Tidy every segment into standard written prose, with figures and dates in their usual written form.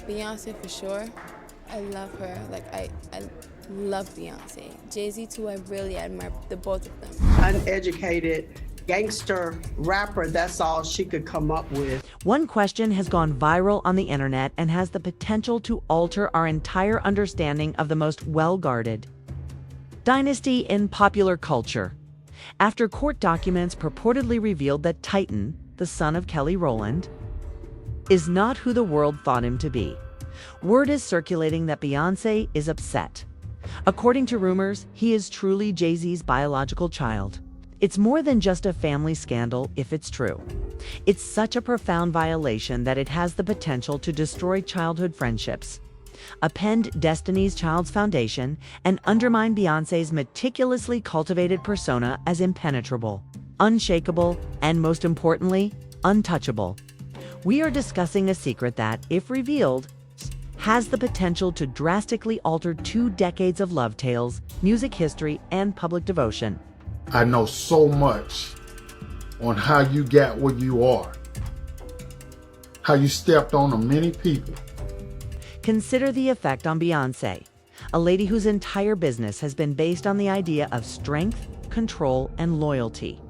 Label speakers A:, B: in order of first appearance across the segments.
A: Beyoncé for sure. I love her. I love Beyoncé. Jay-Z too, I really admire the both of them.
B: Uneducated gangster rapper, that's all she could come up with.
C: One question has gone viral on the internet and has the potential to alter our entire understanding of the most well-guarded dynasty in popular culture. After court documents purportedly revealed that Titan, the son of Kelly Rowland, is not who the world thought him to be. Word is circulating that Beyoncé is upset. According to rumors, he is truly Jay-Z's biological child. It's more than just a family scandal if it's true. It's such a profound violation that it has the potential to destroy childhood friendships, upend Destiny's Child's foundation, and undermine Beyoncé's meticulously cultivated persona as impenetrable, unshakable, and most importantly, untouchable. We are discussing a secret that, if revealed, has the potential to drastically alter 2 decades of love tales, music history, and public devotion.
D: I know so much on how you got where you are, how you stepped on many people.
C: Consider the effect on Beyoncé, a lady whose entire business has been based on the idea of strength, control, and loyalty.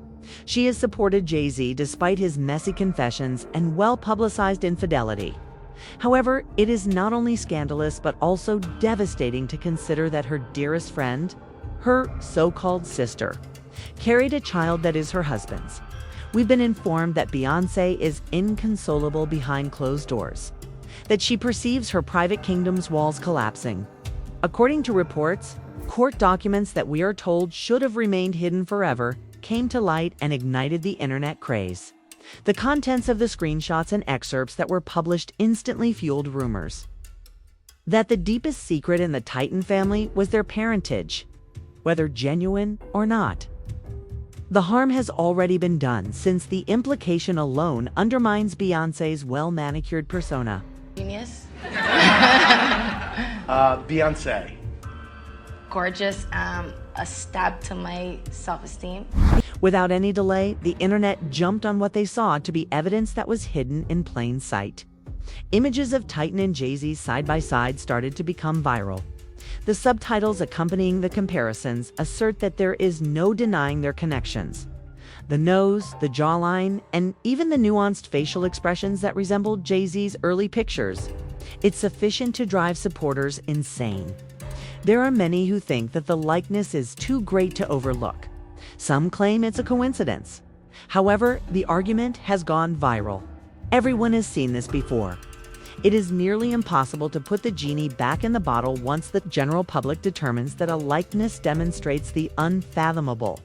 C: She has supported Jay-Z despite his messy confessions and well-publicized infidelity. However, it is not only scandalous but also devastating to consider that her dearest friend, her so-called sister, carried a child that is her husband's. We've been informed that Beyoncé is inconsolable behind closed doors, that she perceives her private kingdom's walls collapsing. According to reports, court documents that we are told should have remained hidden forever came to light and ignited the internet craze. The contents of the screenshots and excerpts that were published instantly fueled rumors that the deepest secret in the Titan family was their parentage, whether genuine or not. The harm has already been done, since the implication alone undermines Beyoncé's well-manicured persona.
E: Genius.
F: Beyoncé.
E: Gorgeous. A stab to my self-esteem.
C: Without any delay, the internet jumped on what they saw to be evidence that was hidden in plain sight. Images of Titan and Jay-Z side by side started to become viral. The subtitles accompanying the comparisons assert that there is no denying their connections. The nose, the jawline, and even the nuanced facial expressions that resembled Jay-Z's early pictures. It's sufficient to drive supporters insane. There are many who think that the likeness is too great to overlook. Some claim it's a coincidence. However, the argument has gone viral. Everyone has seen this before. It is nearly impossible to put the genie back in the bottle once the general public determines that a likeness demonstrates the unfathomable.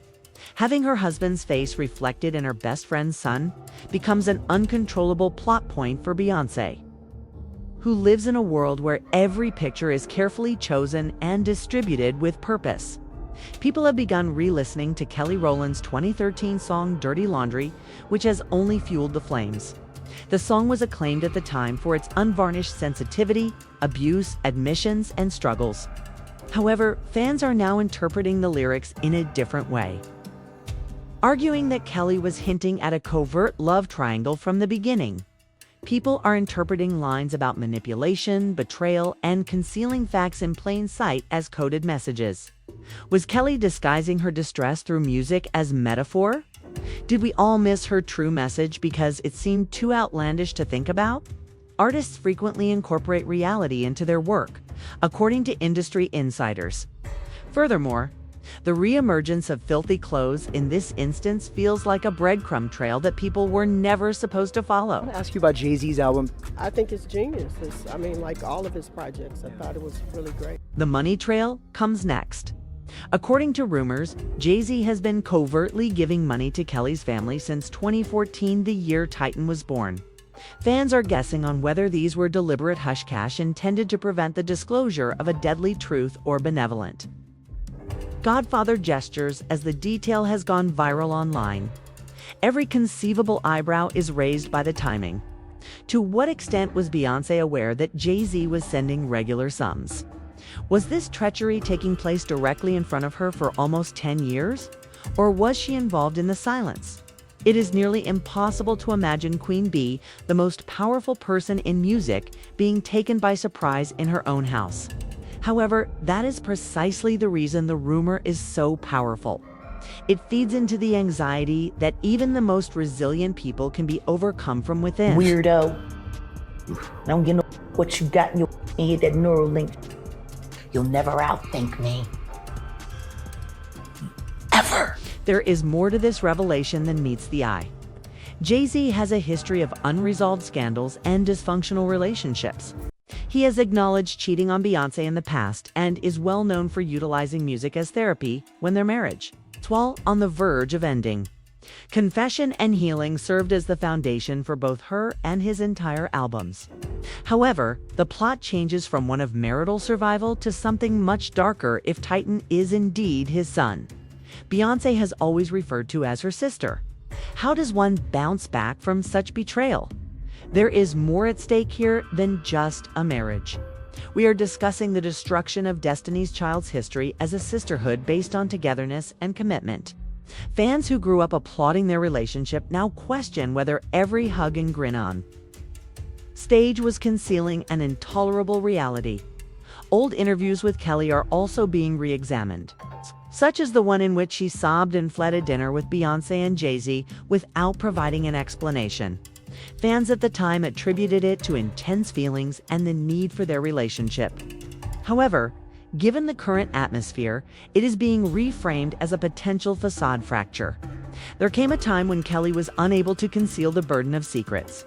C: Having her husband's face reflected in her best friend's son becomes an uncontrollable plot point for Beyoncé, who lives in a world where every picture is carefully chosen and distributed with purpose. People have begun re-listening to Kelly Rowland's 2013 song Dirty Laundry, which has only fueled the flames. The song was acclaimed at the time for its unvarnished sensitivity, abuse, admissions, and struggles. However, fans are now interpreting the lyrics in a different way, arguing that Kelly was hinting at a covert love triangle from the beginning. People are interpreting lines about manipulation, betrayal, and concealing facts in plain sight as coded messages. Was Kelly disguising her distress through music as metaphor? Did we all miss her true message because it seemed too outlandish to think about? Artists frequently incorporate reality into their work, according to industry insiders. Furthermore, the reemergence of filthy clothes in this instance feels like a breadcrumb trail that people were never supposed to follow.
G: I want to ask you about Jay-Z's album.
B: I think it's genius. Like all of his projects, I thought it was really great.
C: The money trail comes next. According to rumors, Jay-Z has been covertly giving money to Kelly's family since 2014, the year Titan was born. Fans are guessing on whether these were deliberate hush cash intended to prevent the disclosure of a deadly truth or benevolent Godfather gestures as the detail has gone viral online. Every conceivable eyebrow is raised by the timing. To what extent was Beyoncé aware that Jay-Z was sending regular sums? Was this treachery taking place directly in front of her for almost 10 years? Or was she involved in the silence? It is nearly impossible to imagine Queen Bee, the most powerful person in music, being taken by surprise in her own house. However, that is precisely the reason the rumor is so powerful. It feeds into the anxiety that even the most resilient people can be overcome from within.
F: Weirdo. I don't get no what you got in your head, that neural link. You'll never outthink me. Ever.
C: There is more to this revelation than meets the eye. Jay-Z has a history of unresolved scandals and dysfunctional relationships. He has acknowledged cheating on Beyoncé in the past and is well known for utilizing music as therapy when their marriage was all on the verge of ending. Confession and healing served as the foundation for both her and his entire albums. However, the plot changes from one of marital survival to something much darker if Titan is indeed his son. Beyoncé has always referred to as her sister. How does one bounce back from such betrayal? There is more at stake here than just a marriage. We are discussing the destruction of Destiny's Child's history as a sisterhood based on togetherness and commitment. Fans who grew up applauding their relationship now question whether every hug and grin on stage was concealing an intolerable reality. Old interviews with Kelly are also being re-examined, such as the one in which she sobbed and fled a dinner with Beyoncé and Jay-Z without providing an explanation. Fans at the time attributed it to intense feelings and the need for their relationship. However, given the current atmosphere, it is being reframed as a potential facade fracture. There came a time when Kelly was unable to conceal the burden of secrets.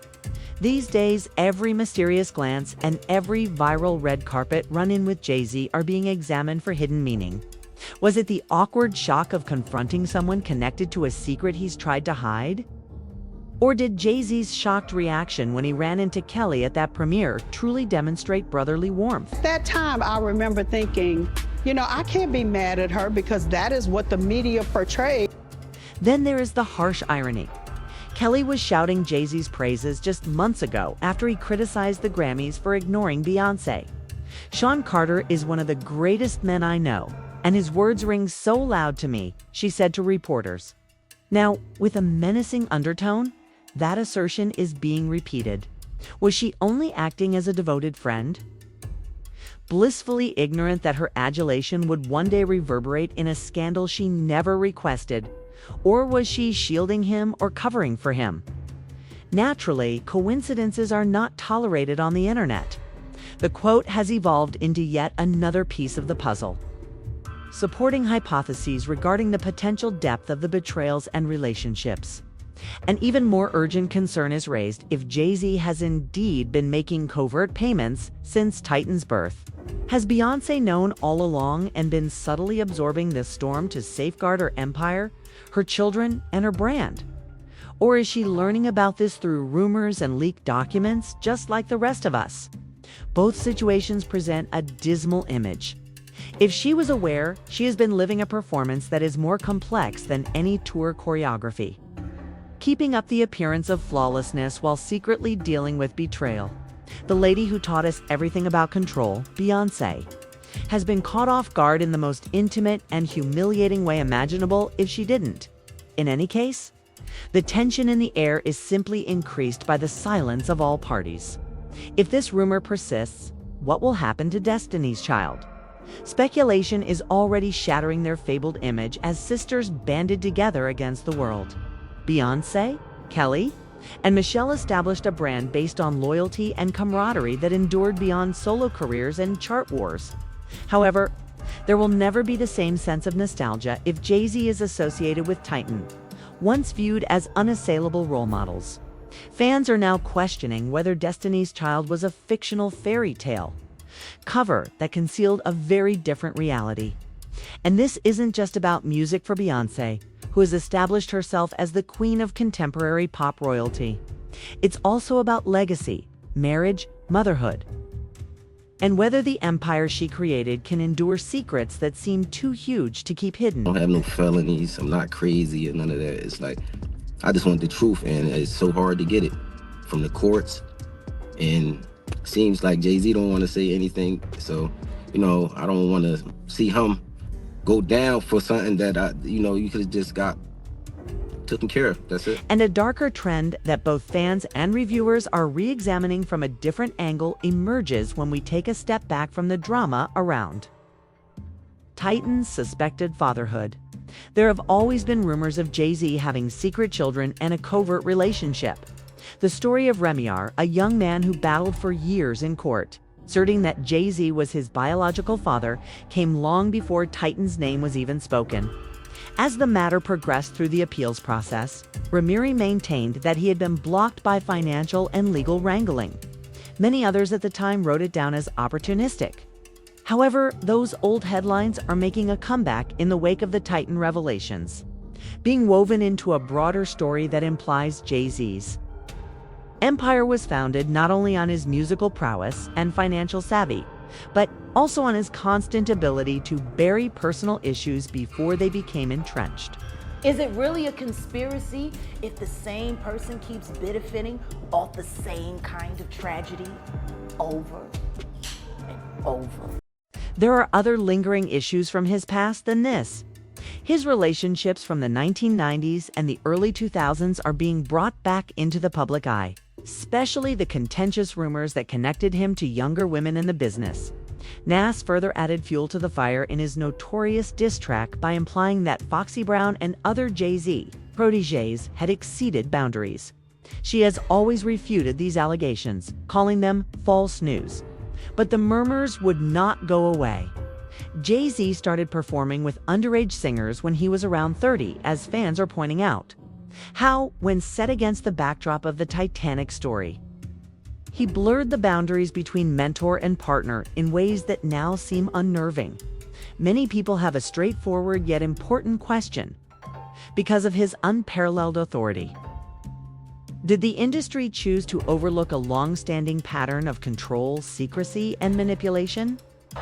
C: These days, every mysterious glance and every viral red carpet run-in with Jay-Z are being examined for hidden meaning. Was it the awkward shock of confronting someone connected to a secret he's tried to hide? Or did Jay-Z's shocked reaction when he ran into Kelly at that premiere truly demonstrate brotherly warmth?
B: At that time, I remember thinking, I can't be mad at her because that is what the media portrayed.
C: Then there is the harsh irony. Kelly was shouting Jay-Z's praises just months ago after he criticized the Grammys for ignoring Beyoncé. Sean Carter is one of the greatest men I know, and his words ring so loud to me, she said to reporters. Now, with a menacing undertone, that assertion is being repeated. Was she only acting as a devoted friend? Blissfully ignorant that her adulation would one day reverberate in a scandal she never requested, or was she shielding him or covering for him? Naturally, coincidences are not tolerated on the internet. The quote has evolved into yet another piece of the puzzle, supporting hypotheses regarding the potential depth of the betrayals and relationships. An even more urgent concern is raised if Jay-Z has indeed been making covert payments since Titan's birth. Has Beyoncé known all along and been subtly absorbing this storm to safeguard her empire, her children, and her brand? Or is she learning about this through rumors and leaked documents, just like the rest of us? Both situations present a dismal image. If she was aware, she has been living a performance that is more complex than any tour choreography, keeping up the appearance of flawlessness while secretly dealing with betrayal. The lady who taught us everything about control, Beyoncé, has been caught off guard in the most intimate and humiliating way imaginable if she didn't. In any case, the tension in the air is simply increased by the silence of all parties. If this rumor persists, what will happen to Destiny's Child? Speculation is already shattering their fabled image as sisters banded together against the world. Beyoncé, Kelly, and Michelle established a brand based on loyalty and camaraderie that endured beyond solo careers and chart wars. However, there will never be the same sense of nostalgia if Jay-Z is associated with Titan, once viewed as unassailable role models. Fans are now questioning whether Destiny's Child was a fictional fairy tale cover that concealed a very different reality. And this isn't just about music for Beyoncé, who has established herself as the queen of contemporary pop royalty. It's also about legacy, marriage, motherhood, and whether the empire she created can endure secrets that seem too huge to keep hidden.
G: I don't have no felonies. I'm not crazy or none of that. It's like, I just want the truth, and it's so hard to get it from the courts. And seems like Jay-Z don't want to say anything. So, I don't want to see him go down for something that you could have just got taken care of. That's it.
C: And a darker trend that both fans and reviewers are re-examining from a different angle emerges when we take a step back from the drama around Titan's suspected fatherhood. There have always been rumors of Jay-Z having secret children and a covert relationship. The story of Remiar, a young man who battled for years in court, asserting that Jay-Z was his biological father, came long before Titan's name was even spoken. As the matter progressed through the appeals process, Ramiry maintained that he had been blocked by financial and legal wrangling. Many others at the time wrote it down as opportunistic. However, those old headlines are making a comeback in the wake of the Titan revelations, being woven into a broader story that implies Jay-Z's empire was founded not only on his musical prowess and financial savvy, but also on his constant ability to bury personal issues before they became entrenched.
F: Is it really a conspiracy if the same person keeps benefiting off the same kind of tragedy over and over?
C: There are other lingering issues from his past than this. His relationships from the 1990s and the early 2000s are being brought back into the public eye, especially the contentious rumors that connected him to younger women in the business. Nas further added fuel to the fire in his notorious diss track by implying that Foxy Brown and other Jay-Z protégés had exceeded boundaries. She has always refuted these allegations, calling them false news. But the murmurs would not go away. Jay-Z started performing with underage singers when he was around 30, as fans are pointing out. How, when set against the backdrop of the Titanic story, he blurred the boundaries between mentor and partner in ways that now seem unnerving. Many people have a straightforward yet important question. Because of his unparalleled authority, did the industry choose to overlook a long-standing pattern of control, secrecy, and manipulation?
H: Oh,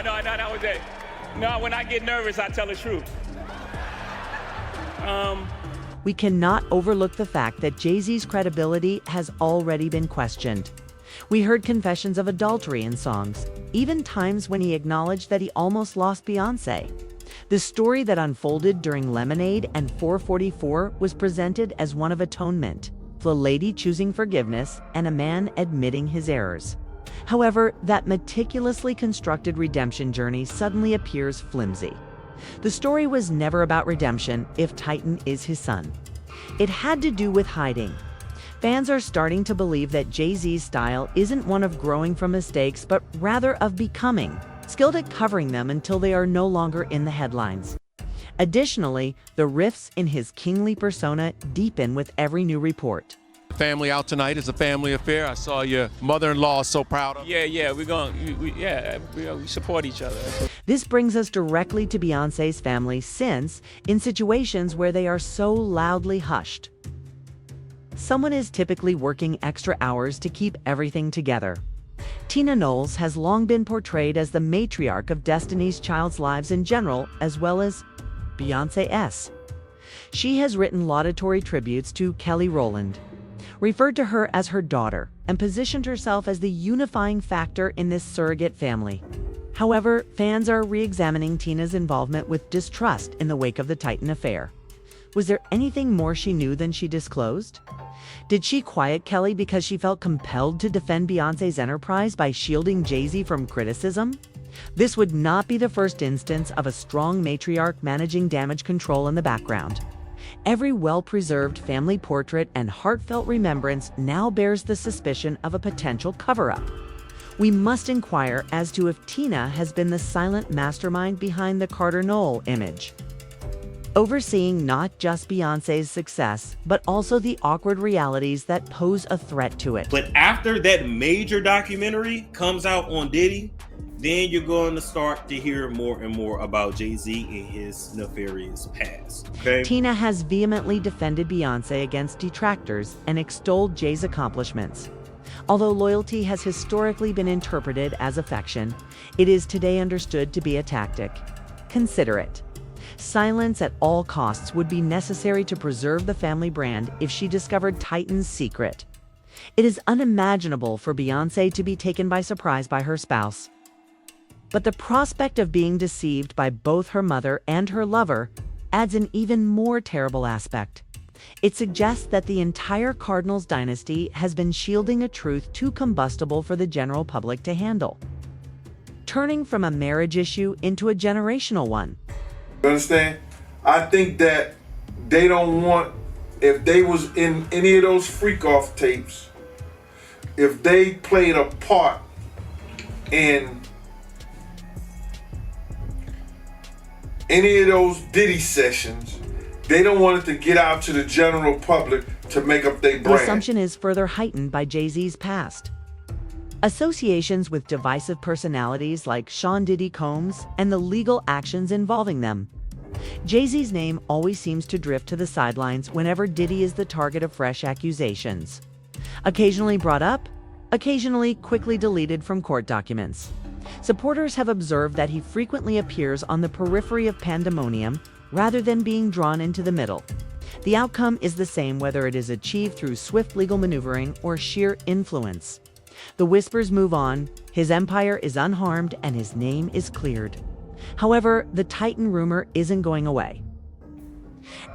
H: no, that was it. No, when I get nervous, I tell the truth.
C: We cannot overlook the fact that Jay-Z's credibility has already been questioned. We heard confessions of adultery in songs, even times when he acknowledged that he almost lost Beyoncé. The story that unfolded during Lemonade and 444 was presented as one of atonement, the lady choosing forgiveness and a man admitting his errors. However, that meticulously constructed redemption journey suddenly appears flimsy. The story was never about redemption if Titan is his son. It had to do with hiding. Fans are starting to believe that Jay-Z's style isn't one of growing from mistakes, but rather of becoming, skilled at covering them until they are no longer in the headlines. Additionally, the rifts in his kingly persona deepen with every new report.
I: Family out tonight is a family affair. I saw your mother-in-law so proud of.
H: Yeah, we support each other.
C: This brings us directly to Beyoncé's family since, in situations where they are so loudly hushed, someone is typically working extra hours to keep everything together. Tina Knowles has long been portrayed as the matriarch of Destiny's Child's lives in general, as well as Beyoncé's. She has written laudatory tributes to Kelly Rowland, referred to her as her daughter, and positioned herself as the unifying factor in this surrogate family. However, fans are re-examining Tina's involvement with distrust in the wake of the Titan affair. Was there anything more she knew than she disclosed? Did she quiet Kelly because she felt compelled to defend Beyoncé's enterprise by shielding Jay-Z from criticism? This would not be the first instance of a strong matriarch managing damage control in the background. Every well-preserved family portrait and heartfelt remembrance now bears the suspicion of a potential cover-up. We must inquire as to if Tina has been the silent mastermind behind the Carter Knoll image, overseeing not just Beyoncé's success, but also the awkward realities that pose a threat to it.
J: But after that major documentary comes out on Diddy, then you're going to start to hear more and more about Jay-Z and his nefarious past. Okay?
C: Tina has vehemently defended Beyoncé against detractors and extolled Jay's accomplishments. Although loyalty has historically been interpreted as affection, it is today understood to be a tactic. Consider it. Silence at all costs would be necessary to preserve the family brand if she discovered Titan's secret. It is unimaginable for Beyoncé to be taken by surprise by her spouse. But the prospect of being deceived by both her mother and her lover adds an even more terrible aspect. It suggests that the entire Cardinals dynasty has been shielding a truth too combustible for the general public to handle, turning from a marriage issue into a generational one.
K: You understand? I think that they don't want, if they was in any of those freak-off tapes, if they played a part in any of those Diddy sessions, they don't want it to get out to the general public to make up their brand.
C: The assumption is further heightened by Jay-Z's past. Associations with divisive personalities like Sean Diddy Combs and the legal actions involving them. Jay-Z's name always seems to drift to the sidelines whenever Diddy is the target of fresh accusations. Occasionally brought up, occasionally quickly deleted from court documents. Supporters have observed that he frequently appears on the periphery of pandemonium rather than being drawn into the middle. The outcome is the same whether it is achieved through swift legal maneuvering or sheer influence. The whispers move on, his empire is unharmed, and his name is cleared. However, the Titan rumor isn't going away.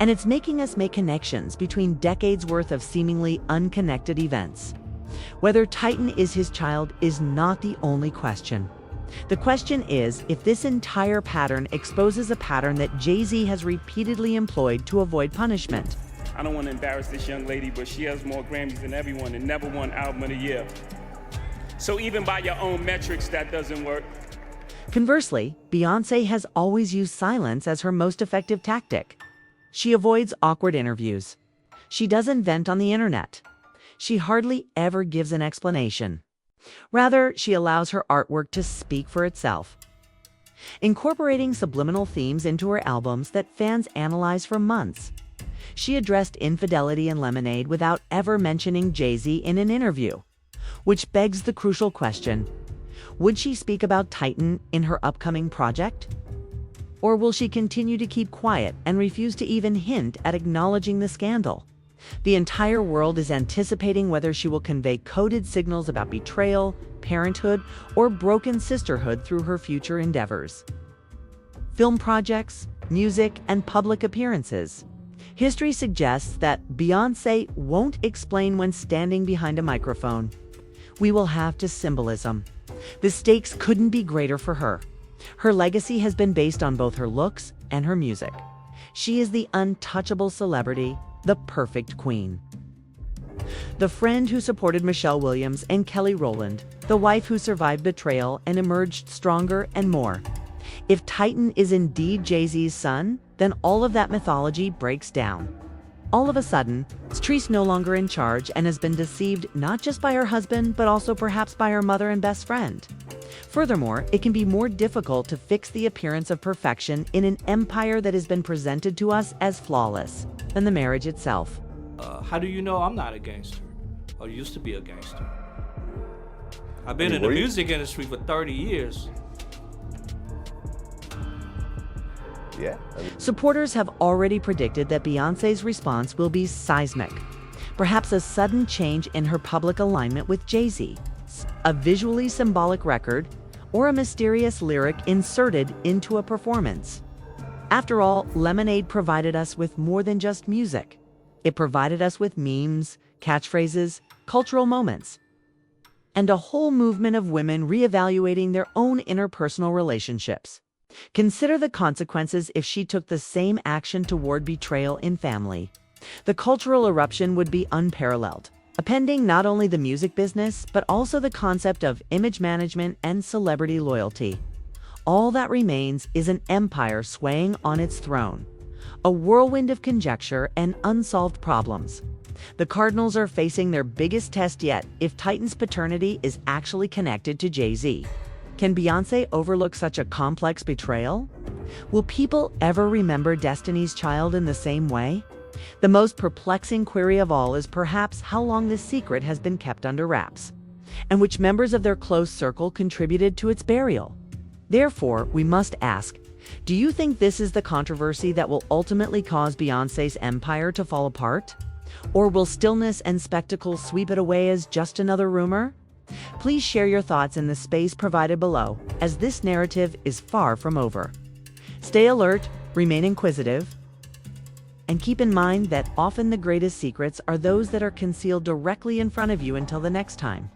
C: And it's making us make connections between decades worth of seemingly unconnected events. Whether Titan is his child is not the only question. The question is if this entire pattern exposes a pattern that Jay-Z has repeatedly employed to avoid punishment.
H: I don't want to embarrass this young lady, but she has more Grammys than everyone and never won Album of the Year. So even by your own metrics, that doesn't work.
C: Conversely, Beyoncé has always used silence as her most effective tactic. She avoids awkward interviews. She doesn't vent on the internet. She hardly ever gives an explanation. Rather, she allows her artwork to speak for itself. Incorporating subliminal themes into her albums that fans analyze for months. She addressed infidelity in Lemonade without ever mentioning Jay-Z in an interview. Which begs the crucial question, would she speak about Titan in her upcoming project? Or will she continue to keep quiet and refuse to even hint at acknowledging the scandal? The entire world is anticipating whether she will convey coded signals about betrayal, parenthood, or broken sisterhood through her future endeavors. Film projects, music, and public appearances. History suggests that Beyoncé won't explain when standing behind a microphone. We will have to symbolism. The stakes couldn't be greater for her. Her legacy has been based on both her looks and her music. She is the untouchable celebrity, the perfect queen. The friend who supported Michelle Williams and Kelly Rowland, the wife who survived betrayal and emerged stronger, and more. If Titan is indeed Jay-Z's son, then all of that mythology breaks down. All of a sudden, Street's no longer in charge and has been deceived not just by her husband, but also perhaps by her mother and best friend. Furthermore, it can be more difficult to fix the appearance of perfection in an empire that has been presented to us as flawless than the marriage itself.
L: How do you know I'm not a gangster? Or used to be a gangster? I've been in the music industry for 30 years.
M: Yeah.
C: Supporters have already predicted that Beyoncé's response will be seismic. Perhaps a sudden change in her public alignment with Jay-Z, a visually symbolic record, or a mysterious lyric inserted into a performance. After all, Lemonade provided us with more than just music. It provided us with memes, catchphrases, cultural moments, and a whole movement of women reevaluating their own interpersonal relationships. Consider the consequences if she took the same action toward betrayal in family. The cultural eruption would be unparalleled, upending not only the music business, but also the concept of image management and celebrity loyalty. All that remains is an empire swaying on its throne, a whirlwind of conjecture and unsolved problems. The Cardinals are facing their biggest test yet if Titan's paternity is actually connected to Jay-Z. Can Beyoncé overlook such a complex betrayal? Will people ever remember Destiny's Child in the same way? The most perplexing query of all is perhaps how long this secret has been kept under wraps, and which members of their close circle contributed to its burial. Therefore, we must ask, do you think this is the controversy that will ultimately cause Beyoncé's empire to fall apart? Or will stillness and spectacle sweep it away as just another rumor? Please share your thoughts in the space provided below, as this narrative is far from over. Stay alert, remain inquisitive, And keep in mind that often the greatest secrets are those that are concealed directly in front of you until the next time.